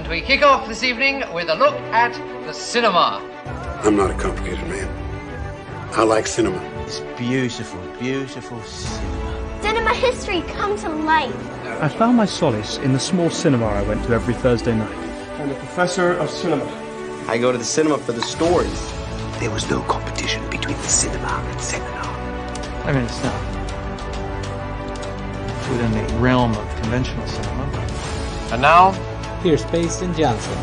And we kick off this evening with a look at the cinema. I'm not a complicated man. I like cinema. It's beautiful, beautiful cinema. Cinema history come to life. I found my solace in the small cinema I went to every Thursday night. I'm a professor of cinema. I go to the cinema for the stories. There was no competition between the cinema and seminar. I mean, it's not within the realm of conventional cinema. And now, here's Pace and Johnson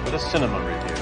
with a cinema review.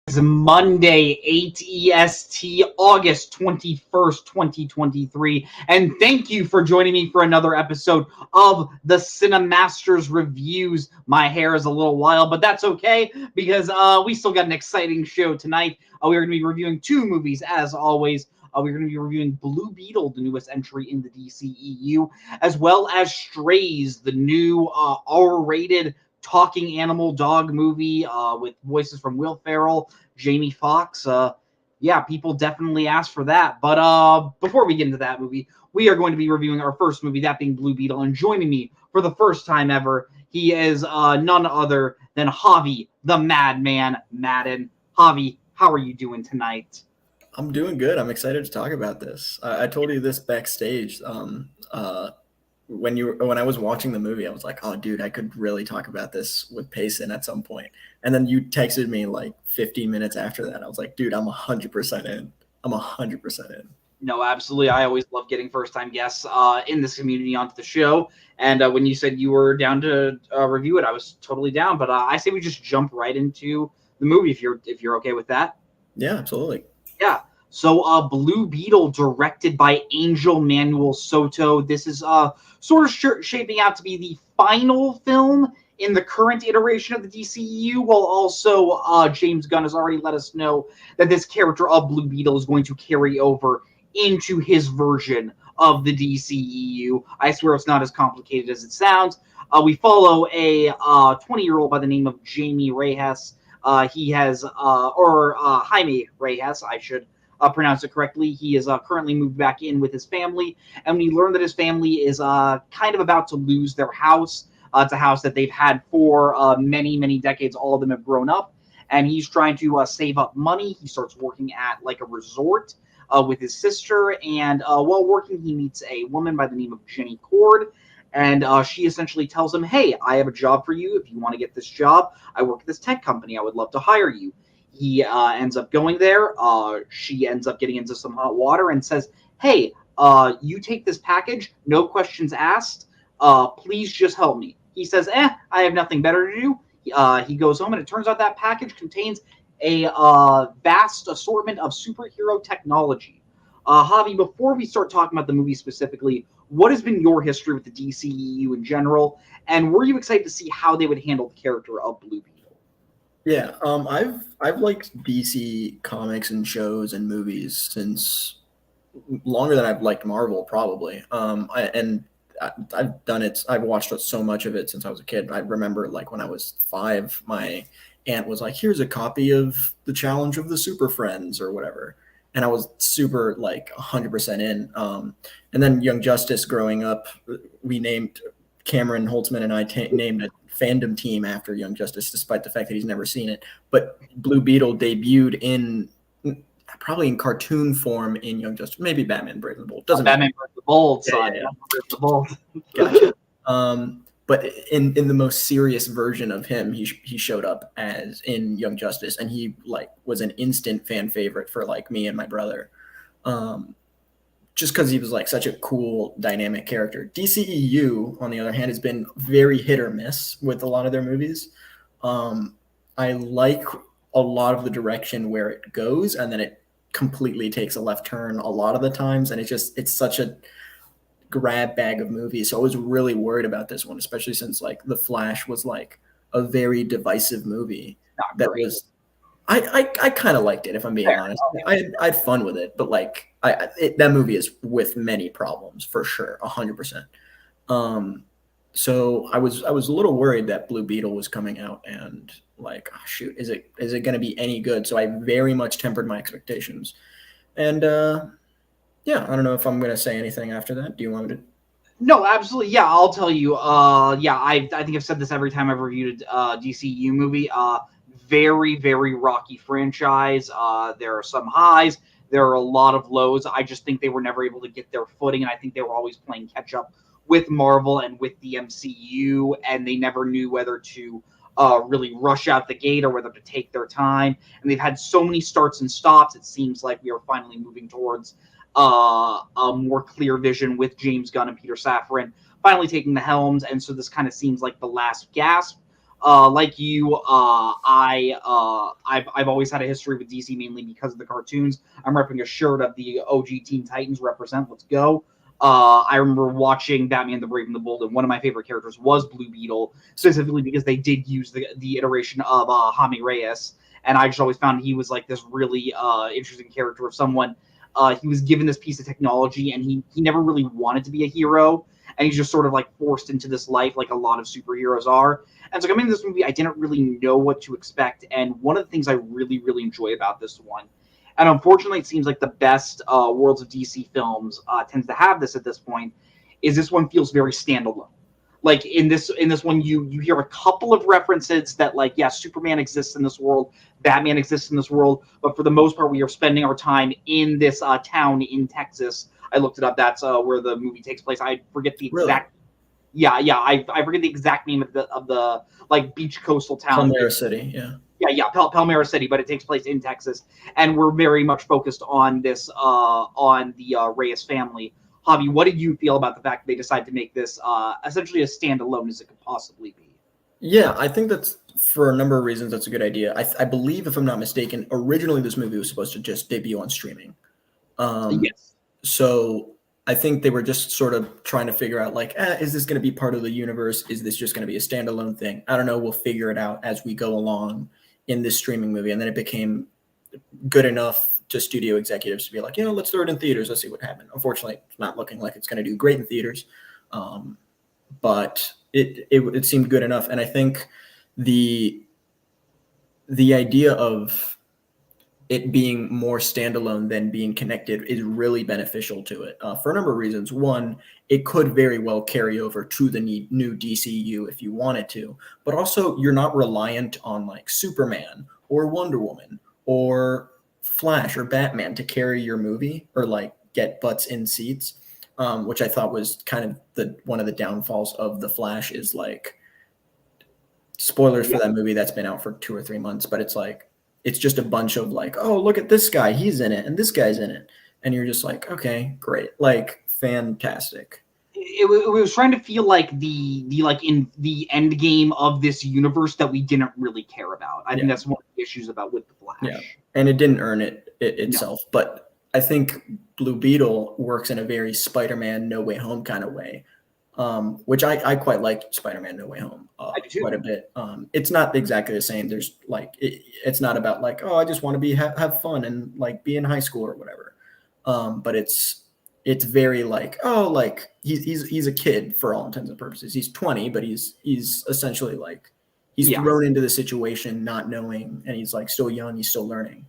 It's Monday, 8 EST, August 21st, 2023. And thank you for joining me for another episode of the Cinemasters Reviews. My hair is a little wild, but that's okay because we still got an exciting show tonight. We're going to be reviewing two movies, as always. We're going to be reviewing Blue Beetle, the newest entry in the DCEU, as well as Strays, the new R-rated talking animal dog movie with voices from Will Ferrell, Jamie Foxx. Yeah, people definitely asked for that. But before we get into that movie, we are going to be reviewing our first movie, that being Blue Beetle. And joining me for the first time ever, he is none other than Javi, the Madman Madden. Javi, how are you doing tonight? I'm doing good. I'm excited to talk about this. I told you this backstage. When I was watching the movie, I was like, oh, dude, I could really talk about this with Payson at some point. And then you texted me like 15 minutes after that. I was like, dude, I'm 100% in. I'm 100% in. No, absolutely. I always love getting first-time guests in this community onto the show. And when you said you were down to review it, I was totally down. But I say we just jump right into the movie if you're okay with that. Yeah, absolutely. Yeah. So Blue Beetle, directed by Angel Manuel Soto. This is sort of shaping out to be the final film in the current iteration of the DCEU, while also James Gunn has already let us know that this character of Blue Beetle is going to carry over into his version of the DCEU. I swear it's not as complicated as it sounds. We follow a 20-year-old by the name of Jamie Reyes. He has, Jaime Reyes, I should pronounce it correctly. He is currently moved back in with his family, and we learn that his family is kind of about to lose their house. It's a house that they've had for many, many decades. All of them have grown up, and he's trying to save up money. He starts working at like a resort with his sister, and while working, he meets a woman by the name of Jenny Cord, and she essentially tells him, hey, I have a job for you. If you want to get this job, I work at this tech company. I would love to hire you. He ends up going there. She ends up getting into some hot water and says, hey, you take this package, no questions asked. Please just help me. He says, I have nothing better to do. He goes home, and it turns out that package contains a vast assortment of superhero technology. Javi, before we start talking about the movie specifically, what has been your history with the DCEU in general? And were you excited to see how they would handle the character of Blue Beetle? Yeah, I've liked DC comics and shows and movies since longer than I've liked Marvel, probably. I've done it. I've watched so much of it since I was a kid. I remember, like, when I was 5, my aunt was like, "Here's a copy of The Challenge of the Super Friends" or whatever, and I was super, like, 100% in. And then Young Justice. Growing up, we named Cameron Holtzman and I named a fandom team after Young Justice, despite the fact that he's never seen it. But Blue Beetle debuted probably in cartoon form in Young Justice, maybe Batman Brave and the Bold. Batman Brave and the Bold, son. Yeah. Brave and the Bold. Gotcha. But in the most serious version of him, he showed up as in Young Justice, and he like was an instant fan favorite for like me and my brother. Just because he was like such a cool, dynamic character. DCEU, on the other hand, has been very hit or miss with a lot of their movies. I like a lot of the direction where it goes, and then it completely takes a left turn a lot of the times, and it's such a grab bag of movies. So I was really worried about this one, especially since like The Flash was like a very divisive movie. I kind of liked it, if I'm being honest. I had fun with it, but like that movie is with many problems for sure, 100%. So I was a little worried that Blue Beetle was coming out, and like, oh, shoot, is it going to be any good? So I very much tempered my expectations, and Yeah, I don't know if I'm gonna say anything after that. Do you want me to? No, absolutely. Yeah, I'll tell you. Yeah, I think I've said this every time I've reviewed a DCU movie. Very, very rocky franchise. There are some highs. There are a lot of lows. I just think they were never able to get their footing, and I think they were always playing catch up with Marvel and with the MCU, and they never knew whether to really rush out the gate or whether to take their time. And they've had so many starts and stops. It seems like we are finally moving towards a more clear vision with James Gunn and Peter Safran finally taking the helms, and so this kind of seems like the last gasp. Like you, I've always had a history with DC mainly because of the cartoons. I'm repping a shirt of the OG Teen Titans. Represent, let's go. I remember watching Batman the Brave and the Bold, and one of my favorite characters was Blue Beetle, specifically because they did use the iteration of Jaime Reyes, and I just always found he was like this really interesting character of someone. He was given this piece of technology, and he never really wanted to be a hero, and he's just sort of like forced into this life like a lot of superheroes are. And so coming into this movie, I didn't really know what to expect, and one of the things I really, really enjoy about this one, and unfortunately it seems like the best Worlds of DC films tends to have this at this point, is this one feels very standalone. Like in this one, you hear a couple of references that, like, yeah, Superman exists in this world, Batman exists in this world, but for the most part, we are spending our time in this town in Texas. I looked it up. That's where the movie takes place. I forget the exact. Really? Yeah. I forget the exact name of the like beach coastal town. Palmyra City. Yeah. Yeah. Palmyra City, but it takes place in Texas, and we're very much focused on this on the Reyes family. Javi, what did you feel about the fact that they decided to make this essentially as standalone as it could possibly be? Yeah, I think that's, for a number of reasons, that's a good idea. I believe, if I'm not mistaken, originally this movie was supposed to just debut on streaming. Yes. So I think they were just sort of trying to figure out, like, is this going to be part of the universe? Is this just going to be a standalone thing? I don't know. We'll figure it out as we go along in this streaming movie. And then it became good enough to studio executives to be like, let's throw it in theaters. Let's see what happens. Unfortunately, it's not looking like it's going to do great in theaters. But it seemed good enough. And I think the idea of it being more standalone than being connected is really beneficial to it for a number of reasons. One, it could very well carry over to the new DCU if you wanted to, but also you're not reliant on like Superman or Wonder Woman or Flash or Batman to carry your movie or like get butts in seats, which I thought was kind of one of the downfalls of The Flash is like, spoilers for that movie that's been out for 2 or 3 months, but it's like, it's just a bunch of like, oh, look at this guy, he's in it, and this guy's in it. And you're just like, okay, great. Like, fantastic. It was trying to feel like the like in the end game of this universe that we didn't really care about. I think that's one of the issues with The Flash. Yeah, and it didn't earn it itself. No. But I think Blue Beetle works in a very Spider-Man No Way Home kind of way, which I quite like Spider-Man No Way Home quite a bit. It's not exactly the same. There's like it's not about like, oh, I just want to have fun and like be in high school or whatever. But it's very like, oh, like he's a kid for all intents and purposes. He's 20, but he's essentially like he's thrown into the situation not knowing, and he's like still young, he's still learning.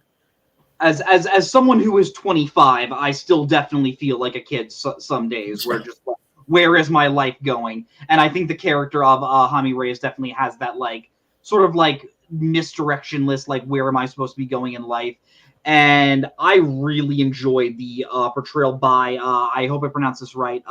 As someone who is 25, I still definitely feel like a kid some days. Where just like, where is my life going? And I think the character of Jaime Reyes definitely has that like sort of like misdirectionless, like where am I supposed to be going in life? And I really enjoyed the portrayal by, I hope I pronounced this right,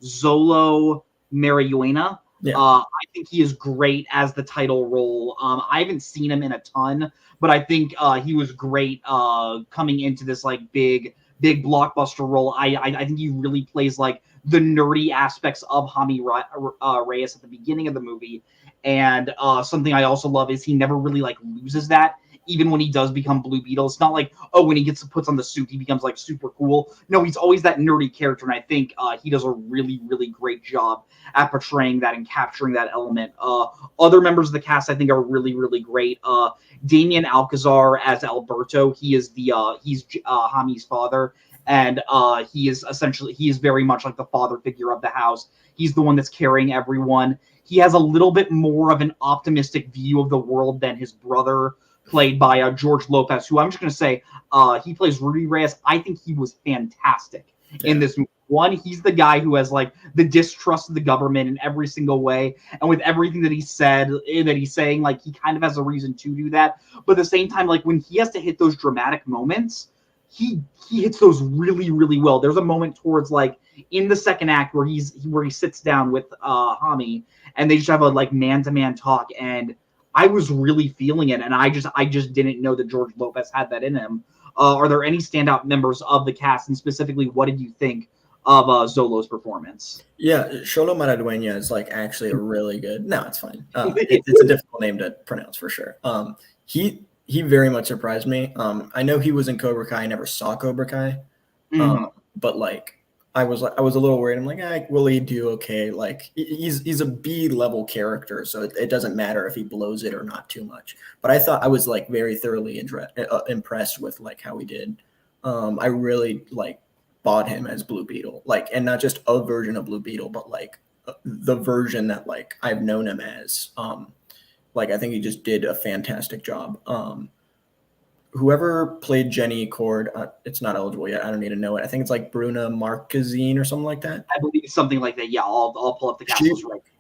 Zolo Marihuana. Yeah. I think he is great as the title role. I haven't seen him in a ton, but I think he was great coming into this like big blockbuster role. I think he really plays like the nerdy aspects of Jaime Reyes at the beginning of the movie. And something I also love is he never really like loses that. Even when he does become Blue Beetle, it's not like, oh, when he puts on the suit, he becomes like super cool. No, he's always that nerdy character, and I think he does a really, really great job at portraying that and capturing that element. Other members of the cast, I think, are really, really great. Damien Alcazar as Alberto, he is he's Jaime's father, and he is very much like the father figure of the house. He's the one that's carrying everyone. He has a little bit more of an optimistic view of the world than his brother, played by George Lopez, who I'm just going to say he plays Rudy Reyes. I think he was fantastic in this movie. One, he's the guy who has like the distrust of the government in every single way, and with everything that he said, that he's saying, like he kind of has a reason to do that. But at the same time, like when he has to hit those dramatic moments, he hits those really, really well. There's a moment towards like in the second act where he sits down with Hami, and they just have a like man-to-man talk, and I was really feeling it, and I just didn't know that George Lopez had that in him. Are there any standout members of the cast, and specifically, what did you think of Zolo's performance? Yeah, Xolo Maradueña is like actually a really good. No, it's fine. It's a difficult name to pronounce for sure. He very much surprised me. I know he was in Cobra Kai. I never saw Cobra Kai, but like I was a little worried. I'm like, will he do okay? Like he's a B level character, so it doesn't matter if he blows it or not too much. But I thought I was like very thoroughly impressed with like how he did. I really like bought him as Blue Beetle, like, and not just a version of Blue Beetle, but like the version that like I've known him as. Like I think he just did a fantastic job. Whoever played Jenny Cord, it's not eligible yet. I don't need to know it. I think it's like Bruna Marquezine or something like that. I believe something like that. Yeah, I'll pull up the cast.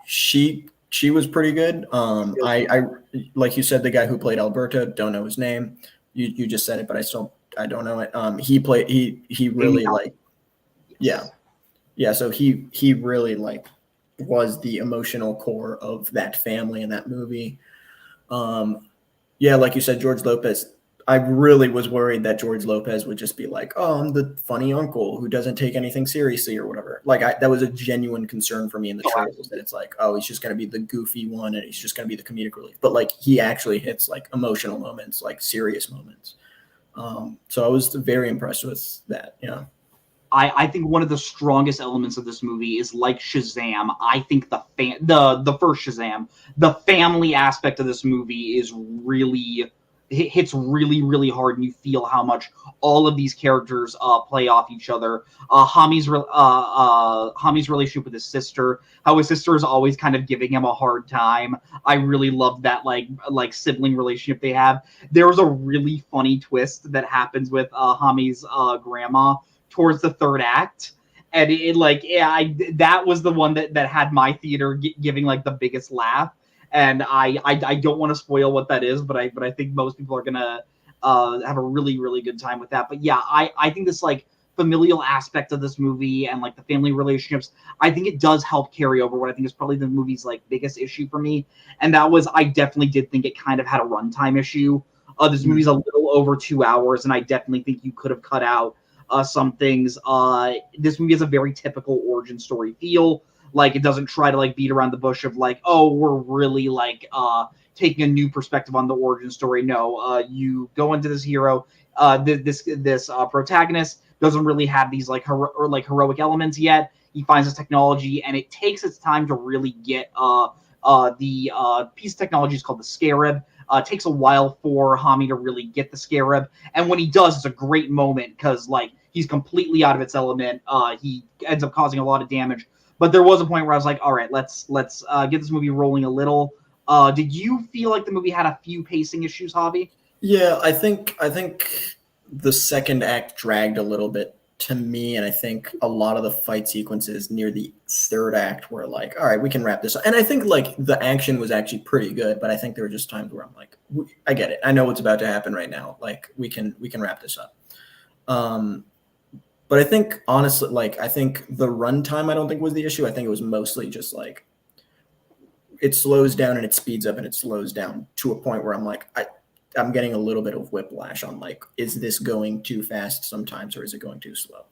She was pretty good. I like you said, the guy who played Alberto, don't know his name. You just said it, but I don't know it. He really like, yeah. So he really like was the emotional core of that family in that movie. Yeah, like you said, George Lopez. I really was worried that George Lopez would just be like, "Oh, I'm the funny uncle who doesn't take anything seriously or whatever." Like that was a genuine concern for me in the trailers, that it's like, "Oh, he's just going to be the goofy one and he's just going to be the comedic relief." But like he actually hits like emotional moments, like serious moments. So I was very impressed with that. Yeah. I think one of the strongest elements of this movie is like Shazam. I think the first Shazam, the family aspect of this movie is really hits really, really hard, and you feel how much all of these characters play off each other. Hami's relationship with his sister, how his sister is always kind of giving him a hard time. I really love that like sibling relationship they have. There was a really funny twist that happens with Hami's grandma towards the third act, and that was the one that had my theater giving like the biggest laugh. And I don't want to spoil what that is, but I think most people are gonna have a really, really good time with that. But yeah, I think this like familial aspect of this movie and like the family relationships, I think it does help carry over what I think is probably the movie's like biggest issue for me, and that was I definitely did think it kind of had a runtime issue. This movie's a little over 2 hours, and I definitely think you could have cut out some things. This movie has a very typical origin story feel. Like it doesn't try to like beat around the bush of like, oh, we're really like taking a new perspective on the origin story. No, you go into this hero, this protagonist doesn't really have these like heroic elements yet. He finds this technology, and it takes its time to really get the piece of technology is called the Scarab. It takes a while for Hami to really get the Scarab, and when he does, it's a great moment because like he's completely out of its element. He ends up causing a lot of damage. But there was a point where I was like, all right, let's get this movie rolling a little. Did you feel like the movie had a few pacing issues, Javi? Yeah, I think the second act dragged a little bit to me, and I think a lot of the fight sequences near the third act were like, all right, we can wrap this up. And I think like the action was actually pretty good, but I think there were just times where I'm like, I get it. I know what's about to happen right now. Like we can wrap this up. But I think honestly, like I think the runtime I don't think was the issue. I think it was mostly just like it slows down and it speeds up and it slows down to a point where I'm like I'm getting a little bit of whiplash on like, is this going too fast sometimes or is it going too slow?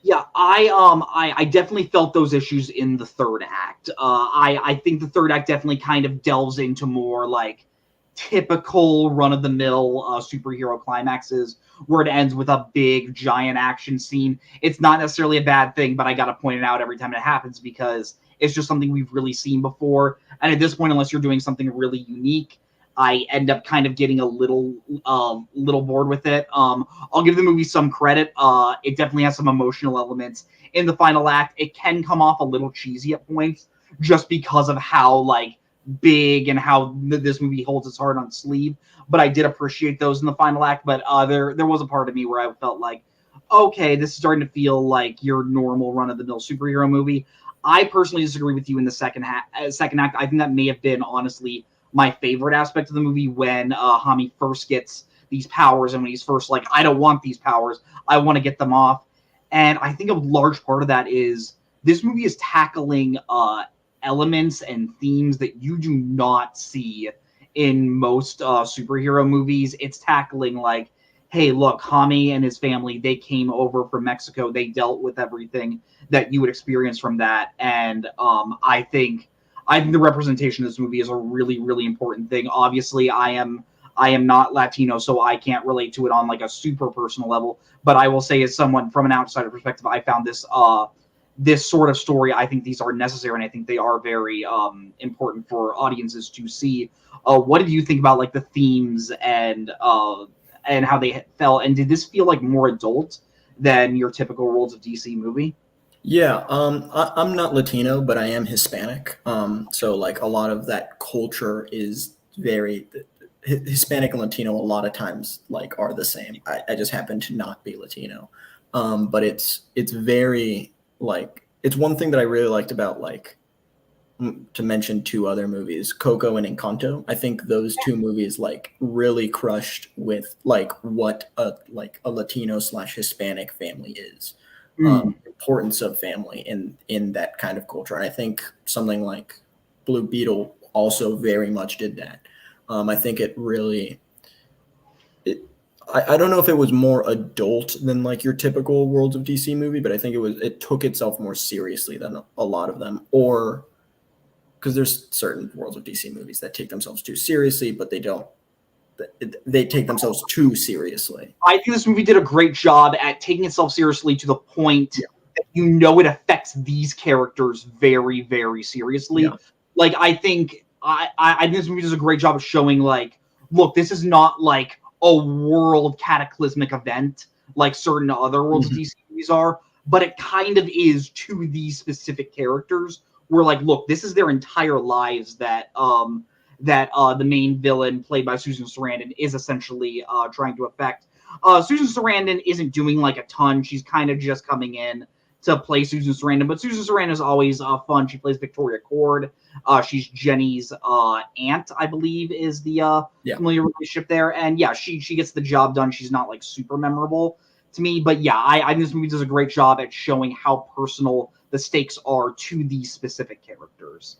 Yeah, I definitely felt those issues in the third act. I think the third act definitely kind of delves into more like typical run-of-the-mill superhero climaxes where it ends with a big giant action scene. It's not necessarily a bad thing, but I gotta point it out every time it happens because it's just something we've really seen before. And at this point, unless you're doing something really unique, I end up kind of getting a little bored with it. I'll give the movie some credit. It definitely has some emotional elements in the final act. It can come off a little cheesy at points just because of how like big and how this movie holds its heart on its sleeve. But I did appreciate those in the final act. But there was a part of me where I felt like, okay, this is starting to feel like your normal run-of-the-mill superhero movie. I personally disagree with you in the second act. I think that may have been, honestly, my favorite aspect of the movie when Hami first gets these powers and when he's first like, I don't want these powers. I want to get them off. And I think a large part of that is this movie is tackling elements and themes that you do not see in most superhero movies. It's tackling like, hey, look, Hami and his family, they came over from Mexico. They dealt with everything that you would experience from that. And I think the representation of this movie is a really, really important thing. Obviously, I am not Latino, so I can't relate to it on like a super personal level. But I will say, as someone from an outsider perspective, I found this this sort of story. I think these are necessary, and I think they are very important for audiences to see. What did you think about like the themes and how they felt? And did this feel like more adult than your typical Worlds of DC movie? Yeah, I'm not Latino, but I am Hispanic. So like a lot of that culture is very Hispanic and Latino. A lot of times like are the same. I just happen to not be Latino, but it's very like it's one thing that I really liked about like to mention two other movies, Coco and Encanto. I think those two movies like really crushed with like what a Latino / Hispanic family is. Importance of family in that kind of culture. And I think something like Blue Beetle also very much did that. I think it really I don't know if it was more adult than like your typical Worlds of DC movie, but I think it took itself more seriously than a lot of them, or because there's certain Worlds of DC movies that take themselves too seriously, but they take themselves too seriously. I think this movie did a great job at taking itself seriously to the point that you know it affects these characters very, very seriously. Yeah. Like I think this movie does a great job of showing like, look, this is not like a world cataclysmic event like certain other Worlds of DC movies are, but it kind of is to these specific characters. Where like, look, this is their entire lives that the main villain, played by Susan Sarandon, is essentially trying to affect. Susan Sarandon isn't doing like a ton. She's kind of just coming in to play Susan Sarandon, but Susan Sarandon is always fun. She plays Victoria Cord. She's Jenny's aunt, I believe, is the familiar relationship there. And yeah, she gets the job done. She's not like super memorable to me, but yeah, I think this movie does a great job at showing how personal the stakes are to these specific characters.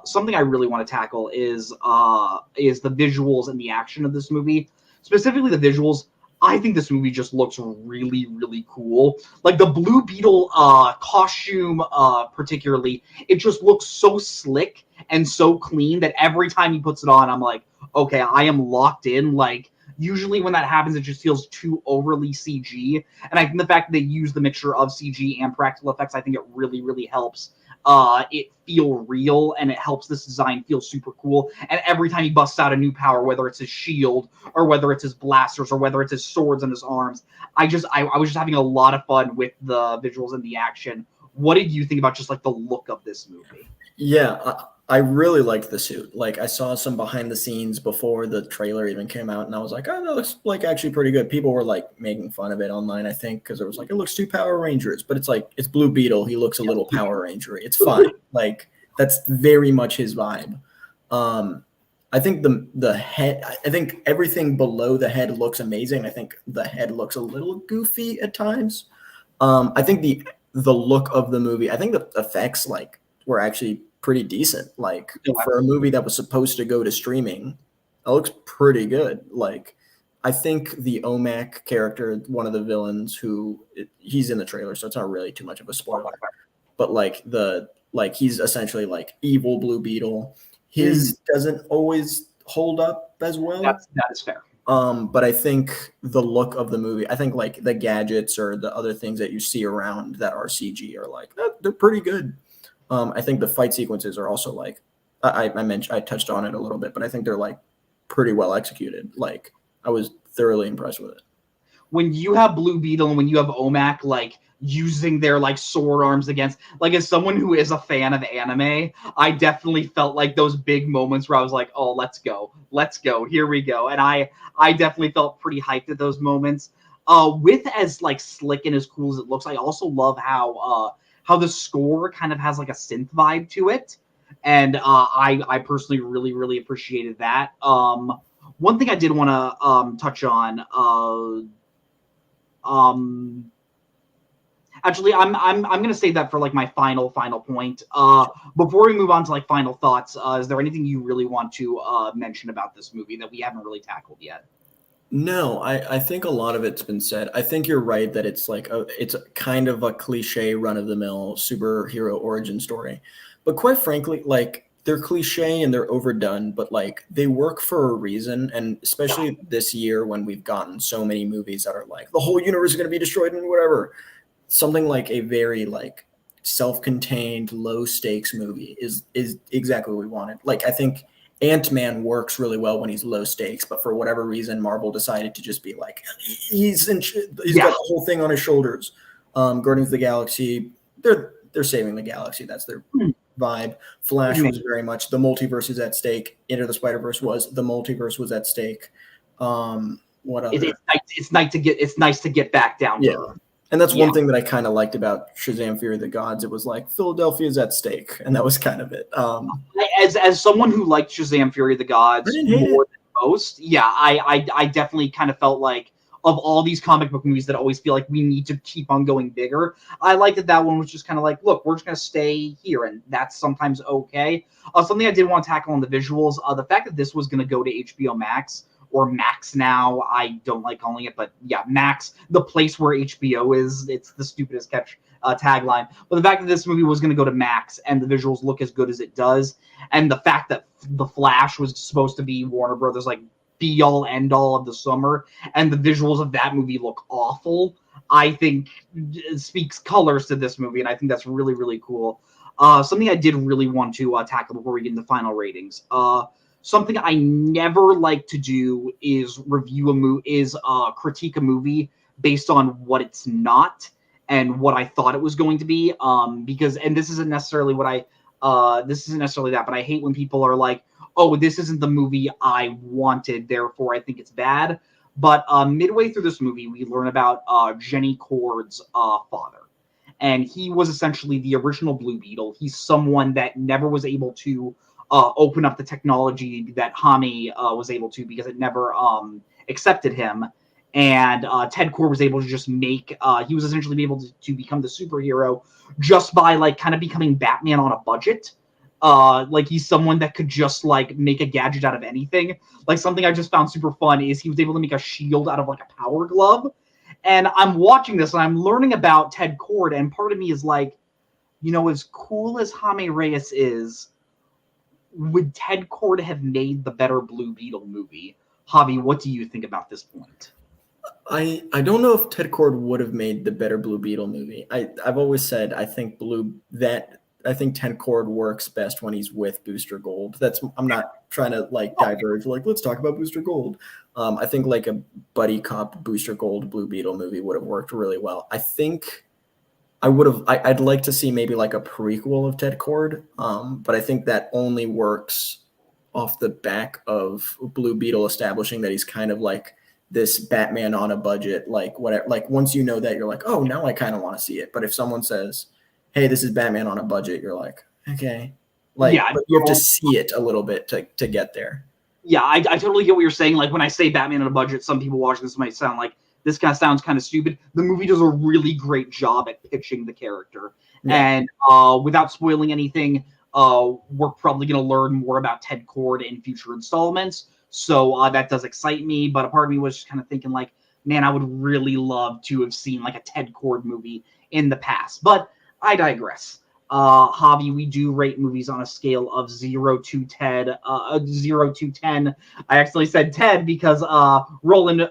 Something I really want to tackle is the visuals and the action of this movie. Specifically the visuals, I think this movie just looks really, really cool. Like the Blue Beetle costume particularly, it just looks so slick and so clean that every time he puts it on, I'm like, okay, I am locked in. Like, usually when that happens, it just feels too overly CG. And I think the fact that they use the mixture of CG and practical effects, I think it really, really helps it feel real, and it helps this design feel super cool. And every time he busts out a new power, whether it's his shield or whether it's his blasters or whether it's his swords and his arms, I was just having a lot of fun with the visuals and the action. What did you think about just like the look of this movie? Yeah, I really liked the suit. Like I saw some behind the scenes before the trailer even came out, and I was like, oh, that looks like actually pretty good. People were like making fun of it online, I think, because it was like, it looks too Power Rangers, but it's like, it's Blue Beetle. He looks a little Power Ranger-y. It's fine. Like that's very much his vibe. I think the head, I think everything below the head looks amazing. I think the head looks a little goofy at times. I think the look of the movie, I think the effects like were actually pretty decent. Like for a movie that was supposed to go to streaming, it looks pretty good. Like I think the OMAC character, one of the villains, he's in the trailer, so it's not really too much of a spoiler. But like he's essentially like evil Blue Beetle. His doesn't always hold up as well. That is fair. But I think the look of the movie, I think like the gadgets or the other things that you see around that are CG are like they're pretty good. I think the fight sequences are also like I touched on it a little bit, but I think they're like pretty well executed. Like I was thoroughly impressed with it. When you have Blue Beetle and when you have OMAC like using their like sword arms against, like as someone who is a fan of anime, I definitely felt like those big moments where I was like, oh, let's go, here we go. And I definitely felt pretty hyped at those moments. with as like slick and as cool as it looks, I also love how the score kind of has like a synth vibe to it, and I personally really appreciated that. One thing I did want to touch on, actually, I'm gonna save that for like my final point. Before we move on to like final thoughts, is there anything you really want to mention about this movie that we haven't really tackled yet? No, I think a lot of it's been said. I think you're right that it's like it's kind of a cliche run-of-the-mill superhero origin story. But quite frankly, like they're cliche and they're overdone, but like they work for a reason. And especially this year when we've gotten so many movies that are like the whole universe is going to be destroyed and whatever. Something like a very like self-contained, low-stakes movie is exactly what we wanted. Like I think Ant-Man works really well when he's low stakes, but for whatever reason, Marvel decided to just be like, he's got the whole thing on his shoulders. Guardians of the Galaxy, they're saving the galaxy. That's their vibe. Flash was very much the multiverse is at stake. Into the Spider-Verse was the multiverse was at stake. What other? It's nice to get back down to earth. And that's one thing that I kind of liked about Shazam! Fury of the Gods. It was like Philadelphia's at stake, and that was kind of it. As someone who liked Shazam! Fury of the Gods more than most, I definitely kind of felt like of all these comic book movies that always feel like we need to keep on going bigger, I liked that one was just kind of like, look, we're just going to stay here, and that's sometimes okay. Something I did want to tackle on the visuals, the fact that this was going to go to HBO Max, or Max now, I don't like calling it, but yeah, Max, the place where HBO is, it's the stupidest tagline. But the fact that this movie was going to go to Max and the visuals look as good as it does, and the fact that The Flash was supposed to be Warner Brothers, like, be-all, end-all of the summer, and the visuals of that movie look awful, I think it speaks colors to this movie, and I think that's really cool. Something I did really want to tackle before we get into final ratings. Something I never like to do is critique a movie based on what it's not and what I thought it was going to be. Because this isn't necessarily that, but I hate when people are like, "Oh, this isn't the movie I wanted, therefore I think it's bad." But midway through this movie, we learn about Jenny Cord's father. And he was essentially the original Blue Beetle. He's someone that never was able to open up the technology that Hami was able to, because it never accepted him. And Ted Cord was able to just he was essentially able to become the superhero just by like kind of becoming Batman on a budget. Like he's someone that could just like make a gadget out of anything. Like something I just found super fun is he was able to make a shield out of like a power glove. And I'm watching this and I'm learning about Ted Cord, and part of me is like, as cool as Jaime Reyes is, would Ted Cord have made the better Blue Beetle movie? Javi, what do you think about this point? I don't know if Ted Cord would have made the better Blue Beetle movie. I've always said I think Ted Cord works best when he's with Booster Gold. I'm not trying to like diverge. Like let's talk about Booster Gold. I think like a buddy cop Booster Gold Blue Beetle movie would have worked really well. I think I'd like to see maybe like a prequel of Ted Cord, but I think that only works off the back of Blue Beetle establishing that he's kind of like this Batman on a budget, like whatever. Like once you know that, you're like, oh, now I kind of want to see it. But if someone says, hey, this is Batman on a budget, you're like, okay. Like, but you have to see it a little bit to get there. Yeah, I totally get what you're saying. Like when I say Batman on a budget, some people watching this might sound like, this kind of sounds kind of stupid. The movie does a really great job at pitching the character. Yeah. And without spoiling anything, we're probably going to learn more about Ted Cord in future installments. So that does excite me. But a part of me was just kind of thinking like, man, I would really love to have seen like a Ted Cord movie in the past. But I digress. Javi, we do rate movies on a scale of 0 to 10. 0 to 10. I actually said Ted because Roland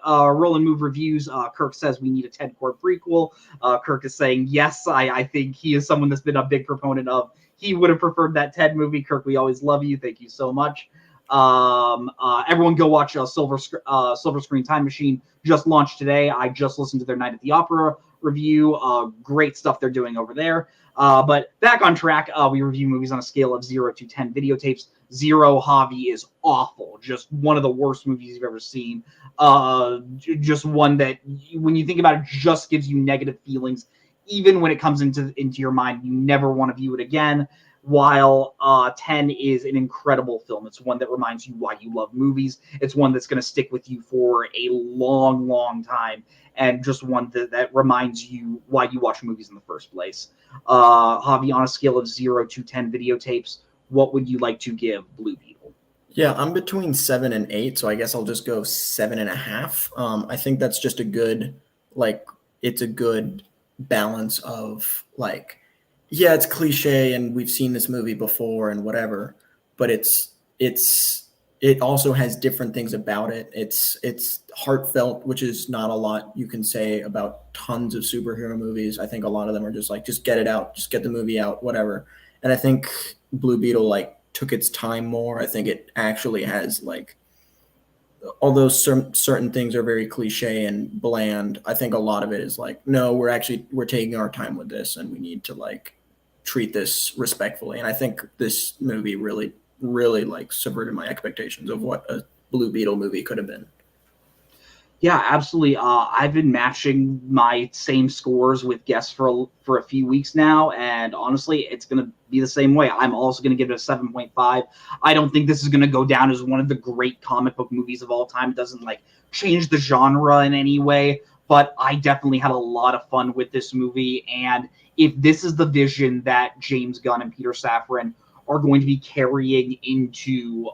Move Reviews, Kirk says we need a Ted Cord prequel. Kirk is saying yes. I think he is someone that's been a big proponent of. He would have preferred that Ted movie. Kirk, we always love you. Thank you so much. Everyone go watch Silver Screen Time Machine. Just launched today. I just listened to their Night at the Opera review. Great stuff they're doing over there. But back on track, we review movies on a scale of 0 to 10 videotapes. 0, Javi, is awful. Just one of the worst movies you've ever seen. Just one that, when you think about it, just gives you negative feelings. Even when it comes into your mind, you never want to view it again. While 10 is an incredible film. It's one that reminds you why you love movies. It's one that's going to stick with you for a long, long time. And just one that reminds you why you watch movies in the first place. Javi, on a scale of 0 to 10 videotapes, what would you like to give Blue Beetle? Yeah, I'm between 7 and 8, so I guess I'll just go 7.5. I think that's just a good, it's a good balance of yeah, it's cliche and we've seen this movie before and whatever, but it also has different things about it. It's heartfelt, which is not a lot you can say about tons of superhero movies. I think a lot of them are just get it out, just get the movie out, whatever. And I think Blue Beetle took its time more. I think it actually has although certain things are very cliche and bland, I think a lot of it is no, we're taking our time with this and we need to treat this respectfully. And I think this movie really, really subverted my expectations of what a Blue Beetle movie could have been. Yeah, absolutely. I've been matching my same scores with guests for a few weeks now, and honestly, it's going to be the same way. I'm also going to give it a 7.5. I don't think this is going to go down as one of the great comic book movies of all time. It doesn't change the genre in any way, but I definitely had a lot of fun with this movie. And if this is the vision that James Gunn and Peter Safran are going to be carrying into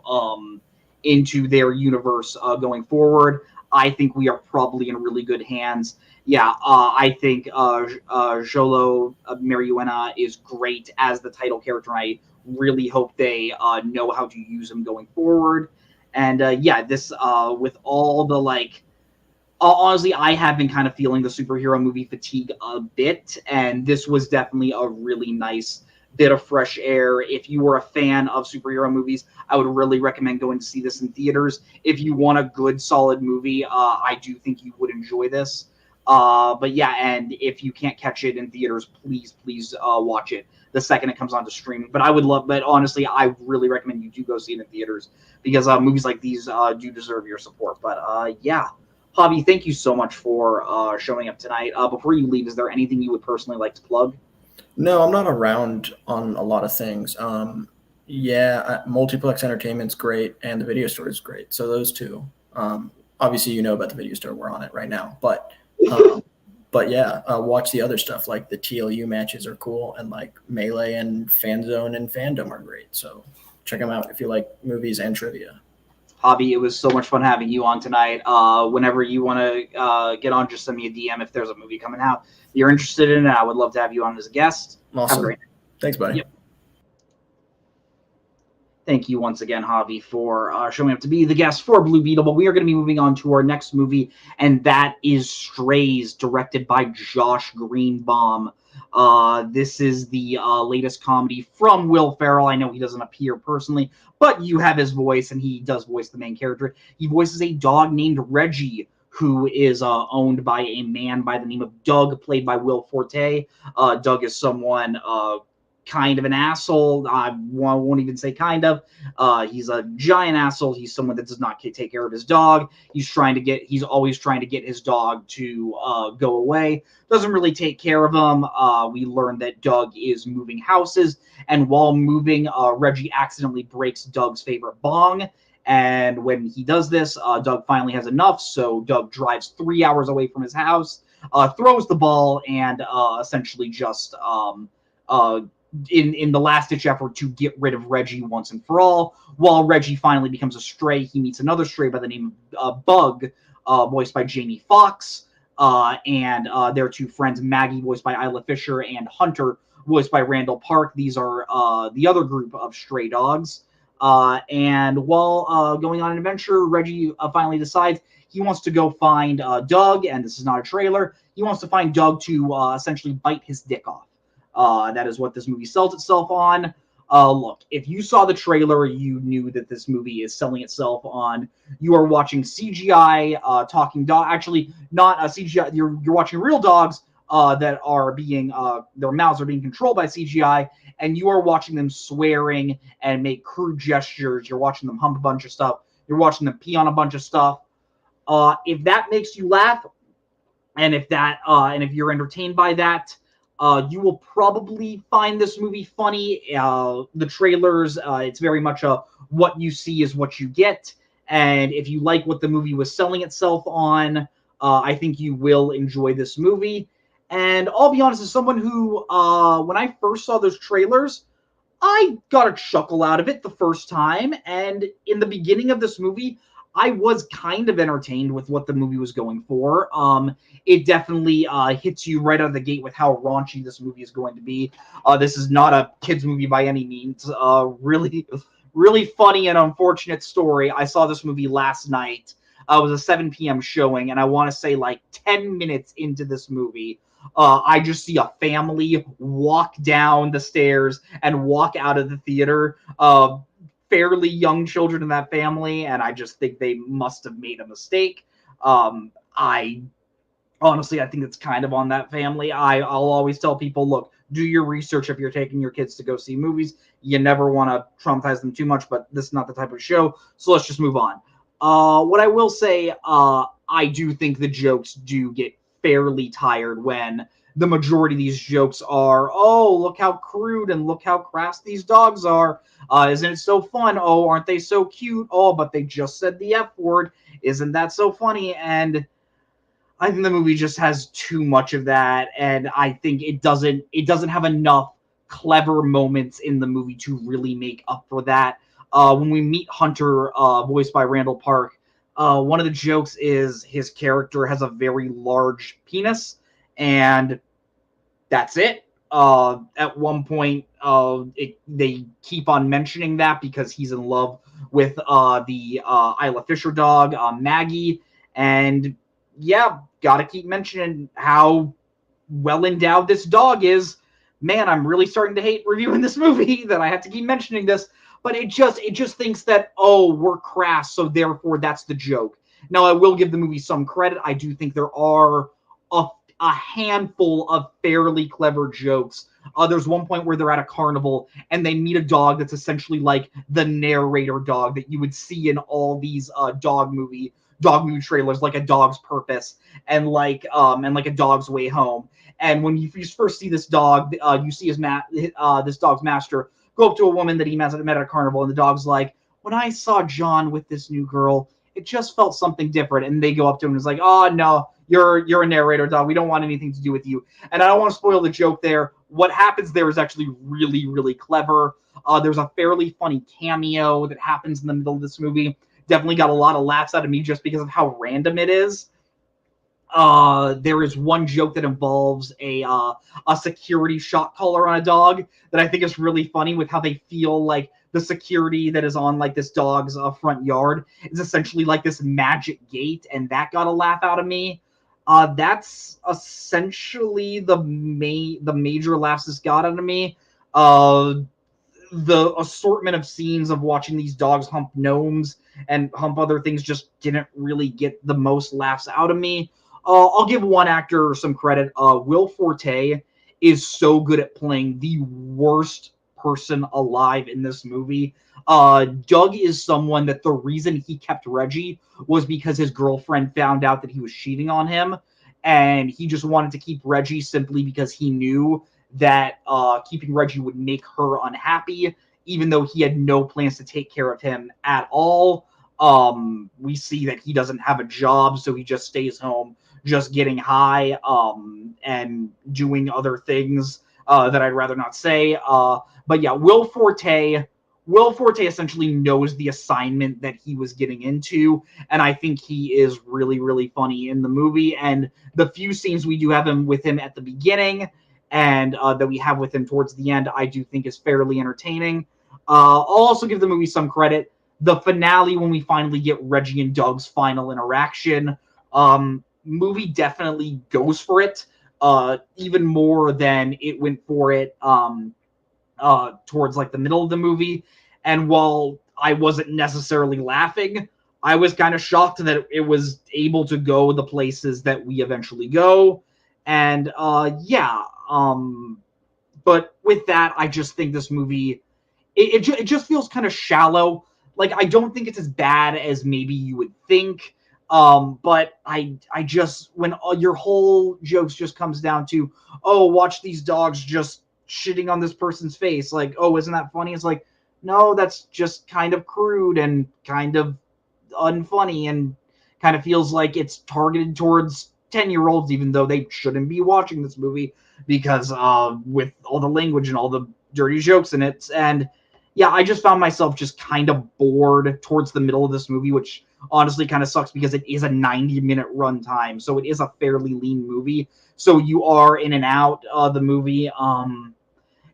their universe going forward, I think we are probably in really good hands. Yeah, I think Jolo Mariuena is great as the title character. I really hope they know how to use him going forward. And yeah, this with all the honestly, I have been kind of feeling the superhero movie fatigue a bit, and this was definitely a really nice bit of fresh air. If you were a fan of superhero movies, I would really recommend going to see this in theaters. If you want a good, solid movie, I do think you would enjoy this. But yeah, and if you can't catch it in theaters, please watch it the second it comes onto streaming. But honestly, I really recommend you do go see it in theaters because movies like these do deserve your support. But yeah. Javi, thank you so much for showing up tonight. Before you leave, is there anything you would personally like to plug? No, I'm not around on a lot of things. Multiplex Entertainment's great, and the video store is great. So those two. Obviously, you know about the video store. We're on it right now. But yeah, watch the other stuff. The TLU matches are cool, and Melee and Fanzone and Fandom are great. So check them out if you like movies and trivia. Javi, it was so much fun having you on tonight. Whenever you want to get on, just send me a DM if there's a movie coming out you're interested in it. I would love to have you on as a guest. Awesome. Have a great night. Thanks, buddy. Yep. Thank you once again, Javi, for showing up to be the guest for Blue Beetle. But we are going to be moving on to our next movie, and that is Strays, directed by Josh Greenbaum. This is the latest comedy from Will Ferrell. I know he doesn't appear personally, but you have his voice, and he does voice the main character. He voices a dog named Reggie, who is owned by a man by the name of Doug, played by Will Forte. Doug is someone kind of an asshole. I won't even say kind of. He's a giant asshole. He's someone that does not take care of his dog. He's always trying to get his dog to go away. Doesn't really take care of him. We learn that Doug is moving houses, and while moving, Reggie accidentally breaks Doug's favorite bong. And when he does this, Doug finally has enough. So Doug drives 3 hours away from his house, throws the ball, and essentially just in the last-ditch effort to get rid of Reggie once and for all. While Reggie finally becomes a stray, he meets another stray by the name of Bug, voiced by Jamie Foxx, and their two friends, Maggie, voiced by Isla Fisher, and Hunter, voiced by Randall Park. These are the other group of stray dogs. And while going on an adventure, Reggie finally decides he wants to go find Doug, and this is not a trailer. He wants to find Doug to essentially bite his dick off. That is what this movie sells itself on. Look, if you saw the trailer, you knew that this movie is selling itself on. You are watching CGI talking dog. Actually, not CGI. You're watching real dogs that are being their mouths are being controlled by CGI, and you are watching them swearing and make crude gestures. You're watching them hump a bunch of stuff. You're watching them pee on a bunch of stuff. If that makes you laugh, and if you're entertained by that, you will probably find this movie funny. The trailers, it's very much a what you see is what you get. And if you like what the movie was selling itself on, I think you will enjoy this movie. And I'll be honest, as someone who, when I first saw those trailers, I got a chuckle out of it the first time. And in the beginning of this movie, I was kind of entertained with what the movie was going for. It definitely hits you right out of the gate with how raunchy this movie is going to be. This is not a kids movie by any means. Really, really funny and unfortunate story. I saw this movie last night. It was a 7 p.m. showing, and I want to say like 10 minutes into this movie, I just see a family walk down the stairs and walk out of the theater. Fairly young children in that family, and I just think they must have made a mistake. I honestly, I think it's kind of on that family. I'll always tell people, look, do your research if you're taking your kids to go see movies. You never want to traumatize them too much, but this is not the type of show, so let's just move on. What I will say, I do think the jokes do get fairly tired when the majority of these jokes are, oh, look how crude and look how crass these dogs are. Isn't it so fun? Oh, aren't they so cute? Oh, but they just said the F word. Isn't that so funny? And I think the movie just has too much of that, and I think it doesn't have enough clever moments in the movie to really make up for that. When we meet Hunter, voiced by Randall Park, one of the jokes is his character has a very large penis, and that's it. At one point, they keep on mentioning that because he's in love with the Isla Fisher dog, Maggie, and yeah, gotta keep mentioning how well endowed this dog is. Man, I'm really starting to hate reviewing this movie that I have to keep mentioning this, but it just thinks that, oh, we're crass, so therefore that's the joke. Now, I will give the movie some credit. I do think there are a handful of fairly clever jokes. There's one point where they're at a carnival and they meet a dog that's essentially like the narrator dog that you would see in all these dog movie trailers, like A Dog's Purpose and like A Dog's Way Home. And when you first see this dog, you see this dog's master go up to a woman that he met at a carnival, and the dog's like, when I saw John with this new girl, it just felt something different. And they go up to him and is like, oh no, you're a narrator dog. We don't want anything to do with you. And I don't want to spoil the joke there. What happens there is actually really, really clever. There's a fairly funny cameo that happens in the middle of this movie. Definitely got a lot of laughs out of me just because of how random it is. There is one joke that involves a security shot collar on a dog that I think is really funny with how they feel like the security that is on like this dog's front yard is essentially like this magic gate, and that got a laugh out of me. That's essentially the major laughs this got out of me. The assortment of scenes of watching these dogs hump gnomes and hump other things just didn't really get the most laughs out of me. I'll give one actor some credit. Will Forte is so good at playing the worst person alive in this movie. Doug is someone that the reason he kept Reggie was because his girlfriend found out that he was cheating on him, and he just wanted to keep Reggie simply because he knew that keeping Reggie would make her unhappy, even though he had no plans to take care of him at all. We see that he doesn't have a job, so he just stays home, just getting high, and doing other things that I'd rather not say. But yeah, Will Forte essentially knows the assignment that he was getting into, and I think he is really, really funny in the movie. And the few scenes we do have with him at the beginning and that we have with him towards the end, I do think is fairly entertaining. I'll also give the movie some credit. The finale, when we finally get Reggie and Doug's final interaction, movie definitely goes for it, even more than it went for it towards like the middle of the movie. And while I wasn't necessarily laughing, I was kind of shocked that it was able to go the places that we eventually go. And but with that, I just think this movie, it just feels kind of shallow. Like, I don't think it's as bad as maybe you would think. But I just, when your whole jokes just comes down to, oh, watch these dogs just shitting on this person's face. Like, oh, isn't that funny? It's like, no, that's just kind of crude and kind of unfunny and kind of feels like it's targeted towards 10-year-olds, even though they shouldn't be watching this movie because with all the language and all the dirty jokes in it. And yeah, I just found myself just kind of bored towards the middle of this movie, which honestly kind of sucks because it is a 90-minute runtime, so it is a fairly lean movie. So you are in and out of the movie.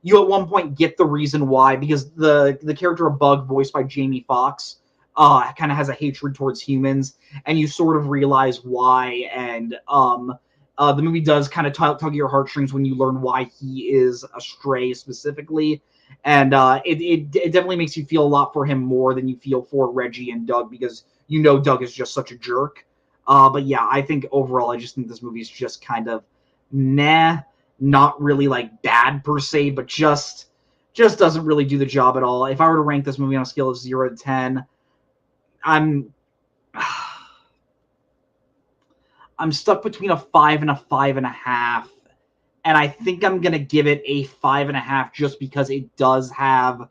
You at one point get the reason why, because the character of Bug, voiced by Jamie Foxx, kind of has a hatred towards humans, and you sort of realize why. And the movie does kind of tug at your heartstrings when you learn why he is a stray specifically. And it definitely makes you feel a lot for him more than you feel for Reggie and Doug, because you know Doug is just such a jerk. But yeah, I think overall, I just think this movie is just kind of meh. Not really like bad per se, but just doesn't really do the job at all. If I were to rank this movie on a scale of 0 to 10, I'm stuck between a 5 and a 5.5. And I think I'm going to give it a 5.5 just because it does have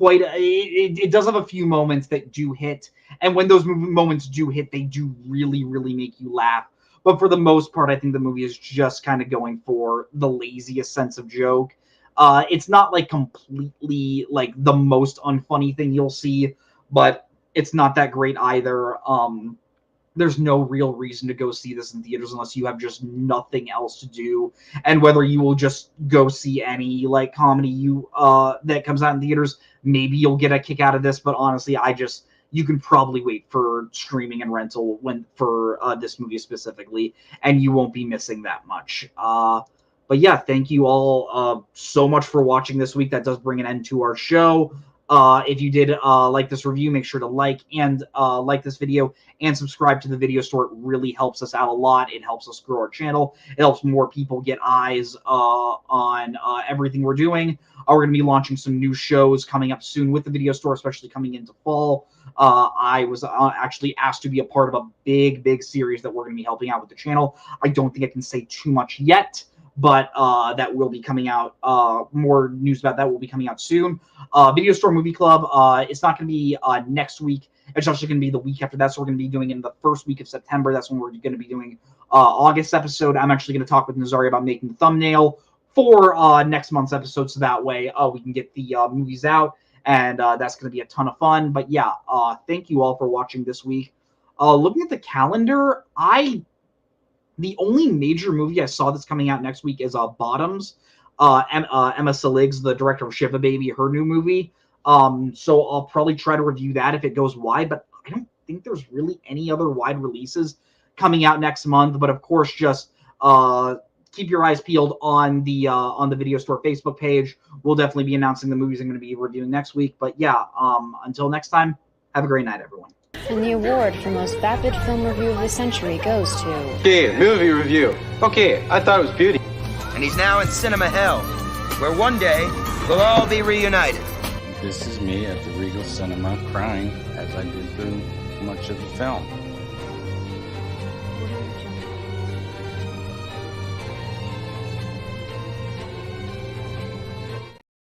it does have a few moments that do hit. And when those moments do hit, they do really, really make you laugh. But for the most part, I think the movie is just kind of going for the laziest sense of joke. It's not like completely like the most unfunny thing you'll see, but it's not that great either. There's no real reason to go see this in theaters unless you have just nothing else to do. And whether you will just go see any like comedy that comes out in theaters, maybe you'll get a kick out of this. But honestly, you can probably wait for streaming and rental for this movie specifically, and you won't be missing that much. But yeah, thank you all so much for watching this week. That does bring an end to our show. If you did like this review, make sure to like this video and subscribe to the video store. It really helps us out a lot. It helps us grow our channel. It helps more people get eyes on everything we're doing. We're going to be launching some new shows coming up soon with the video store, especially coming into fall. I was actually asked to be a part of a big series that we're going to be helping out with the channel. I don't think I can say too much yet, but that will be coming out. More news about that will be coming out soon. Video Store Movie Club, it's not going to be next week. It's actually going to be the week after that, so we're going to be doing it in the first week of September. That's when we're going to be doing August episode. I'm actually going to talk with Nazari about making the thumbnail for next month's episode, so that way we can get the movies out, and that's going to be a ton of fun. But yeah, thank you all for watching this week. Looking at the calendar, the only major movie I saw that's coming out next week is Bottoms. Emma Selig's the director of Shiva Baby, her new movie. So I'll probably try to review that if it goes wide, but I don't think there's really any other wide releases coming out next month. But of course, just keep your eyes peeled on the Video Store Facebook page. We'll definitely be announcing the movies I'm going to be reviewing next week. But yeah, until next time, have a great night, everyone. And the award for most vapid film review of the century goes to... Yeah, movie review. Okay, I thought it was Beauty. And he's now in cinema hell, where one day we'll all be reunited. This is me at the Regal Cinema crying as I did through much of the film.